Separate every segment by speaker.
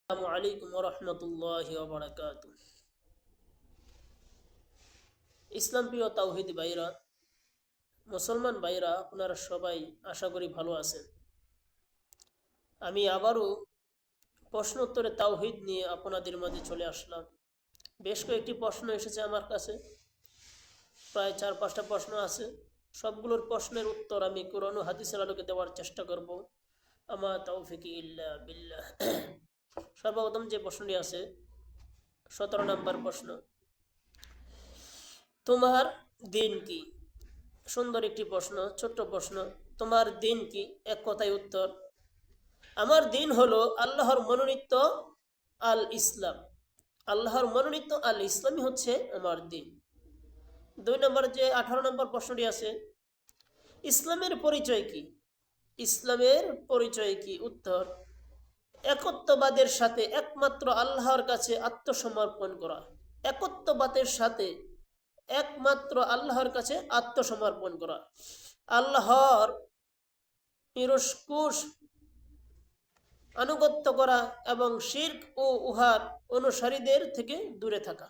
Speaker 1: আসসালামু আলাইকুম ওয়া রাহমাতুল্লাহি ওয়া বারাকাতুহু। ইসলাম প্রিয় তাওহীদ ভাইরা, মুসলমান ভাইরা, আপনারা সবাই আশা করি ভালো আছেন। আমি আবারও প্রশ্নোত্তরে তাওহীদ নিয়ে আপনাদের মাঝে চলে আসলাম। বেশ কয়েকটি প্রশ্ন এসেছে আমার কাছে, প্রায় 4-5টা প্রশ্ন আছে। সবগুলোর প্রশ্নের উত্তর আমি কোরআন ও হাদিসের আলোকে দেওয়ার চেষ্টা করব। আমা তাওফিকি ইল্লা বিল্লাহ। সর্বপ্রথম যে প্রশ্নটি আছে, 17 নম্বর প্রশ্ন, তোমার দিন কি? সুন্দর একটি প্রশ্ন, ছোট্ট প্রশ্ন। তোমার দিন কি? এক কথায় উত্তর, আমার দিন হলো আল্লাহর মনোনীত আল ইসলাম। আল্লাহর মনোনীত আল ইসলামই হচ্ছে আমার দিন। 2 নম্বর যে 18 নম্বর প্রশ্নটি আছে, ইসলামের পরিচয় কি? ইসলামের পরিচয় কি? উত্তর, একত্ববাদের সাথে একমাত্র আল্লাহর কাছে আত্মসমর্পণ করা। একত্ববাদের সাথে একমাত্র আল্লাহর কাছে আত্মসমর্পণ করা। আল্লাহর নিরঙ্কুশ আনুগত্য করা এবং শিরক ও উহার অনুসারীদের থেকে দূরে থাকা।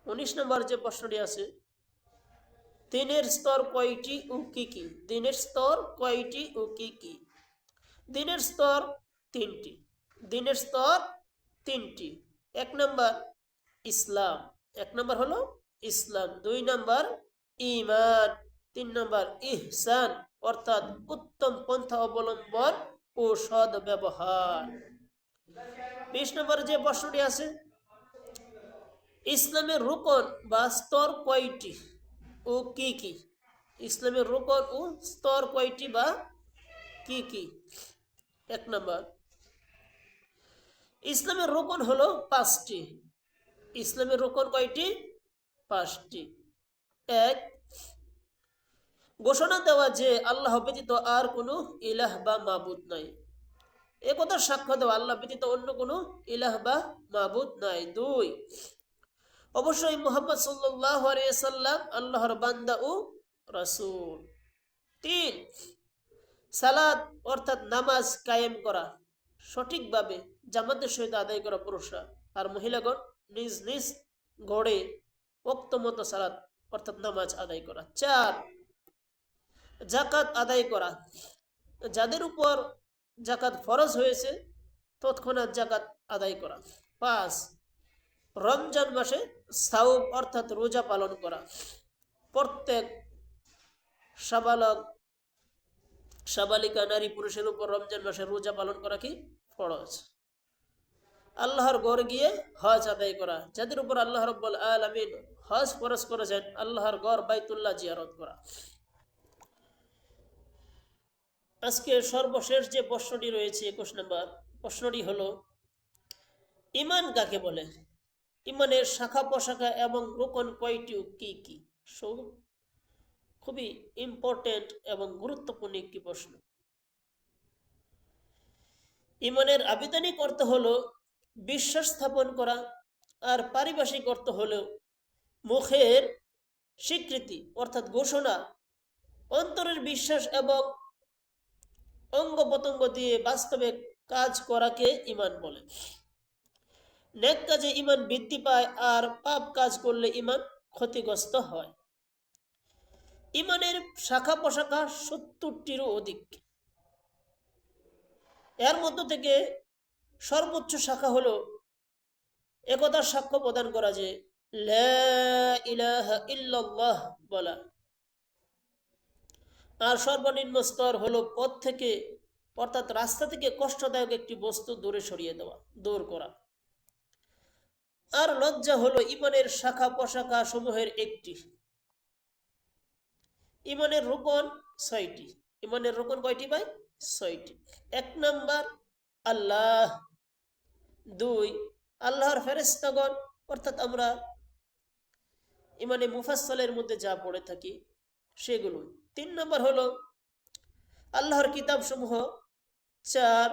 Speaker 1: 19 নম্বর যে প্রশ্নটি আছে, দিনের স্তর কয়টি ও কি কি? দিনের স্তর কয়টি ও কি কি? দিনের স্তর 3টি। দিনের স্তর 3টি। 1 নম্বর ইসলাম, 1 নম্বর হলো ইসলাম। 2 নম্বর ঈমান। 3 নম্বর ইহসান, অর্থাৎ উত্তম পন্থা অবলম্বন ও সদ ব্যবহার। 20 নম্বর যে প্রশ্নটি আছে, ইসলামের রুকন বা স্তর কয়টি ও কি কি? ইসলামের রুকন ও স্তর কয়টি বা কি কি? 1 নম্বর, ইসলামের রুকন হলো 5টি। ইসলামের রুকন কয়টি? 5টি। 1, ঘোষণা দেওয়া যে আল্লাহ ব্যতীত আর কোনো ইলাহ বা মাবুদ নাই। এ কথা সাক্ষ্য দেওয়া আল্লাহ ব্যতীত অন্য কোনো ইলাহ বা মাবুদ নাই। 2, অবশ্যই মুহাম্মদ সাল্লাল্লাহু আলাইহি সাল্লাম আল্লাহর বান্দা ও রাসূল। 3, সালাত অর্থাৎ নামাজ কায়েম করা, সঠিকভাবে জামাতের সহিত আদায় করা পুরুষরা, আর মহিলাগণ নিজ নিজ ঘরে ওয়াক্ত মতো সালাত অর্থাৎ নামাজ আদায় করা। 4, জাকাত আদায় করা, যাদের উপর জাকাত ফরজ হয়েছে তৎক্ষণাৎ জাকাত আদায় করা। 5, রমজান মাসে সাওম অর্থাৎ রোজা পালন করা। প্রত্যেক সাবালক সাবালিকা নারী পুরুষের উপর রমজান মাসে রোজা পালন করা কি ফরজ। আল্লাহর ঘর গিয়ে হজ আদায় করা, যাদের উপর আল্লাহ রাব্বুল আলামিন হজ ফরজ করেছেন, আল্লাহর ঘর বাইতুল্লাহ জিয়ারত করা। আজকে সর্বশেষ যে প্রশ্নটি রয়েছে 21 নম্বর প্রশ্নটি হলো, ঈমান কাকে বলে? ঈমানের শাখা প্রশাখা এবং রোকন কয়টি ও কি কি? খুবই ইম্পর্টেন্ট এবং গুরুত্বপূর্ণ একটি প্রশ্ন। ঈমানের আবিধানিক অর্থ হলো বিশ্বাস স্থাপন করা, আর পারিভাষিক অর্থ হলো মুখের স্বীকৃতি অর্থাৎ ঘোষণা। অন্তরের বিশ্বাস এবং অঙ্গ প্রত্যঙ্গ দিয়ে বাস্তবে কাজ করাকে ঈমান বলে। নেক কাজে ঈমান বৃদ্ধি পায়, আর পাপ কাজ করলে ঈমান ক্ষতিগ্রস্ত হয়। ঈমানের শাখা প্রশাখা 70টিরও অধিক। এর মধ্য থেকে সর্বোচ্চ শাখা হলো একতার সাক্ষ্য প্রদান করা যে লা ইলাহা ইল্লাল্লাহ বলা। আর সর্বনিম্ন স্তর হলো পথ থেকে অর্থাৎ রাস্তা থেকে কষ্টদায়ক একটি বস্তু দূরে সরিয়ে দেওয়া, দূর করা। আর লজ্জা হলো ঈমানের শাখা প্রশাখা সমূহের একটি। ঈমানের রুকন 6টি। ঈমানের রুকন কয়টি ভাই? 6টি। 1 নাম্বার আল্লাহ। 2, আল্লাহর ফেরেশতাগণ, অর্থাৎ আমরা ইমানে মুফাসসালের মধ্যে যা পড়ে থাকি সেগুলো। 3 নম্বর হলো আল্লাহর কিতাব সমূহ। 4,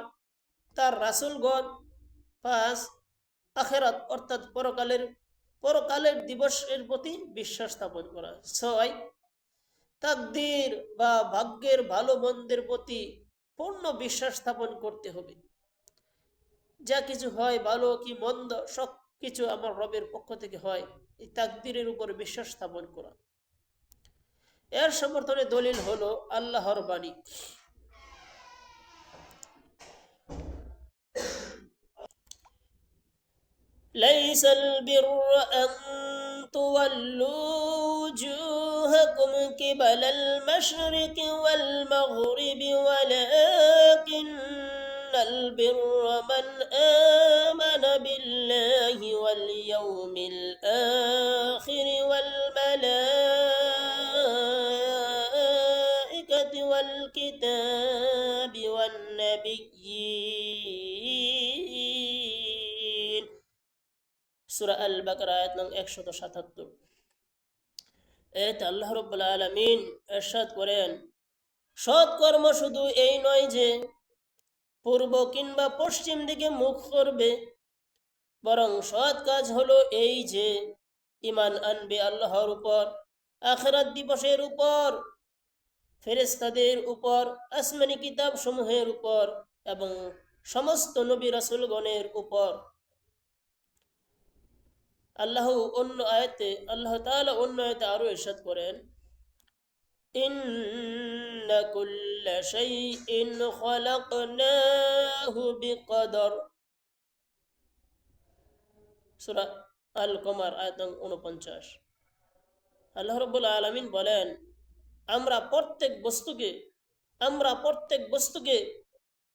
Speaker 1: তার রাসূলগণ। 5, আখিরাত অর্থাৎ পরকালের দিবসের প্রতি বিশ্বাস স্থাপন করা। 6, তাকদীর বা ভাগ্যের ভালো মন্দের প্রতি পূর্ণ বিশ্বাস স্থাপন করতে হবে। যা কিছু হয় ভালো কি মন্দ সব কিছু আমার রবের পক্ষ থেকে হয়, এই তাকদীরের উপর বিশ্বাস স্থাপন করা। এর সমর্থনে দলিল হলো আল্লাহর বাণী। ليس البر أن تولوا وجوهكم قبل المشرق والمغرب ولكن البر من آمن بالله واليوم الآخر والملائكة والكتاب والنبيين। সূরা আল বাকারা আয়াত নং 177। এতে আল্লাহ রাব্বুল আলামিন ইরশাদ করেন, সৎ কর্ম শুধু এই নয় যে পূর্ব কিংবা পশ্চিম দিকে মুখ করবে, বরং সৎ কাজ হলো এই যে ঈমান আনবে আল্লাহর উপর, আখিরাত দিবসের উপর, ফেরেশতাদের উপর, আসমানি কিতাব সমূহের উপর এবং সমস্ত নবী রাসূলগণের উপর। আল্লাহ তাআলা অন্য আয়াতে আরো ইরশাদ করেন, ইন্না কুল্লা শাইইন খালাকনাহু বিকদর। সূরা আল কমার আয়াত 49। আল্লাহ রাব্বুল আলামিন বলেন, আমরা প্রত্যেক বস্তুকে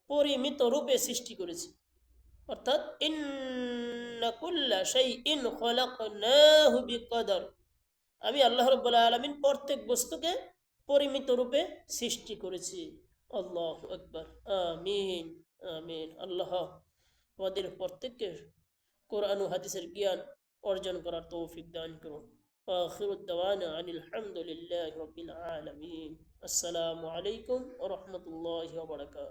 Speaker 1: পরিমিত রূপে সৃষ্টি করেছি। অর্থাৎ ইন্না কুল্লা শাইইন খালাকনাহু বিকদর, আমি আল্লাহ রাব্বুল আলামিন প্রত্যেক বস্তুকে পরিমিত রূপে সৃষ্টি করেছি। আল্লাহু আকবার। আমিন আমিন। আল্লাহ আমাদের প্রত্যেককে কোরআন ও হাদিসের জ্ঞান অর্জন করার তৌফিক দান করুন। আখিরুদ দাওয়ানা আনিল হামদুলিল্লাহি রাব্বিল আলামিন। আসসালামু আলাইকুম ওয়া রাহমাতুল্লাহি ওয়া বারাকাতুহু।